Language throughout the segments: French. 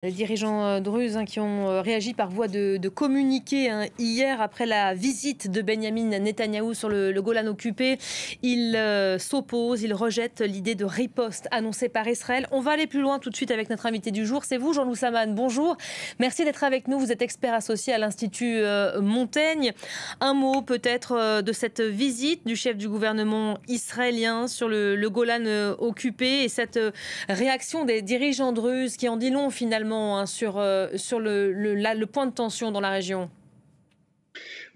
Les dirigeants druzes qui ont réagi par voie de communiqué hier après la visite de Benyamin Netanyahou sur le Golan occupé. Ils s'opposent, ils rejettent l'idée de riposte annoncée par Israël. On va aller plus loin tout de suite avec notre invité du jour. C'est vous, Jean Loussamaane. Bonjour. Merci d'être avec nous. Vous êtes expert associé à l'Institut Montaigne. Un mot peut-être de cette visite du chef du gouvernement israélien sur le Golan occupé et cette réaction des dirigeants druzes qui en dit long finalement sur le point de tension dans la région.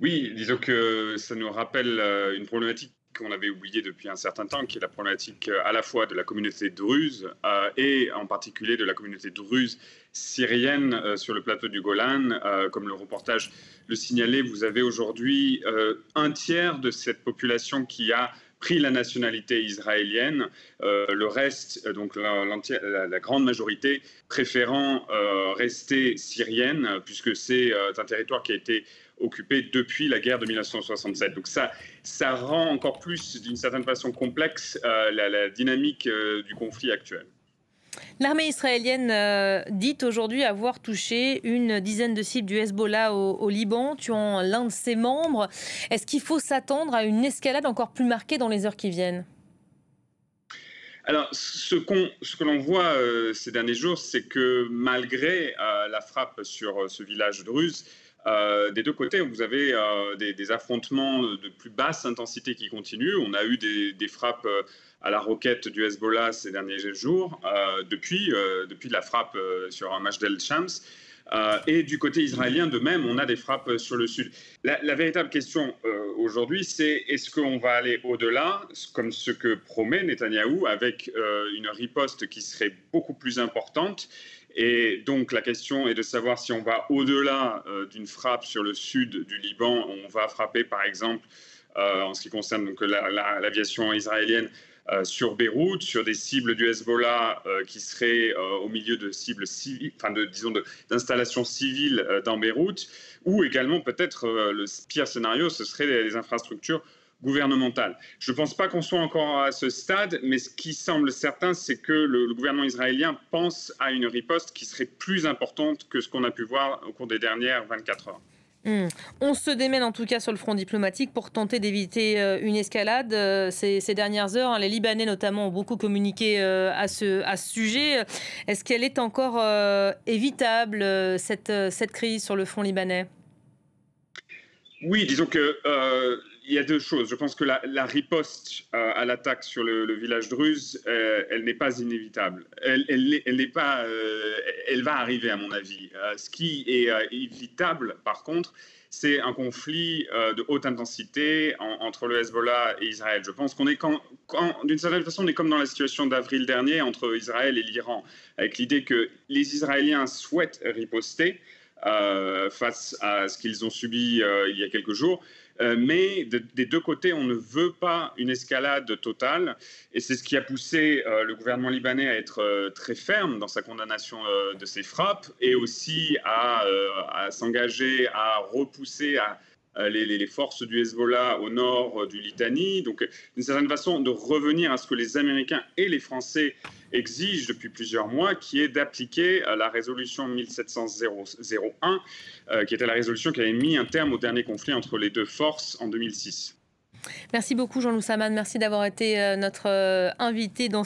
Oui, disons que ça nous rappelle une problématique qu'on avait oubliée depuis un certain temps, qui est la problématique à la fois de la communauté druze et en particulier de la communauté druze syrienne sur le plateau du Golan. Comme le reportage le signalait, vous avez aujourd'hui un tiers de cette population qui a pris la nationalité israélienne, le reste, donc la grande majorité, préférant rester syrienne, puisque c'est un territoire qui a été occupé depuis la guerre de 1967. Donc ça rend encore plus, d'une certaine façon, complexe la dynamique du conflit actuel. L'armée israélienne dit aujourd'hui avoir touché une dizaine de cibles du Hezbollah au Liban, tuant l'un de ses membres. Est-ce qu'il faut s'attendre à une escalade encore plus marquée dans les heures qui viennent ? Alors, ce que l'on voit ces derniers jours, c'est que malgré la frappe sur ce village druze, des deux côtés, vous avez des affrontements de plus basse intensité qui continuent. On a eu des frappes à la roquette du Hezbollah ces derniers jours, depuis la frappe sur Majdel Shams. Et du côté israélien, de même, on a des frappes sur le sud. La véritable question aujourd'hui, c'est est-ce qu'on va aller au-delà, comme ce que promet Netanyahou, avec une riposte qui serait beaucoup plus importante. Et donc la question est de savoir si on va au-delà d'une frappe sur le sud du Liban. On va frapper par exemple, en ce qui concerne l'aviation israélienne, sur Beyrouth, sur des cibles du Hezbollah qui seraient au milieu de cibles civiles, d'installations civiles dans Beyrouth, ou également peut-être le pire scénario, ce serait les infrastructures gouvernementales. Je ne pense pas qu'on soit encore à ce stade, mais ce qui semble certain, c'est que le gouvernement israélien pense à une riposte qui serait plus importante que ce qu'on a pu voir au cours des dernières 24 heures. On se démène en tout cas sur le front diplomatique pour tenter d'éviter une escalade. Ces dernières heures, les Libanais notamment ont beaucoup communiqué à ce sujet. Est-ce qu'elle est encore évitable, cette crise sur le front libanais ? Oui, disons que il y a deux choses. Je pense que la riposte à l'attaque sur le village druze, elle n'est pas inévitable. Elle va arriver à mon avis. Ce qui est évitable, par contre, c'est un conflit de haute intensité entre le Hezbollah et Israël. Je pense qu'on est d'une certaine façon, on est comme dans la situation d'avril dernier entre Israël et l'Iran, avec l'idée que les Israéliens souhaitent riposter face à ce qu'ils ont subi il y a quelques jours. Mais des deux côtés, on ne veut pas une escalade totale. Et c'est ce qui a poussé le gouvernement libanais à être très ferme dans sa condamnation de ces frappes et aussi à s'engager à repousser les forces du Hezbollah au nord du Litanie. Donc, d'une certaine façon, de revenir à ce que les Américains et les Français exigent depuis plusieurs mois, qui est d'appliquer la résolution 1701, qui était la résolution qui avait mis un terme au dernier conflit entre les deux forces en 2006. Merci beaucoup Jean Loussamaane, merci d'avoir été notre invité dans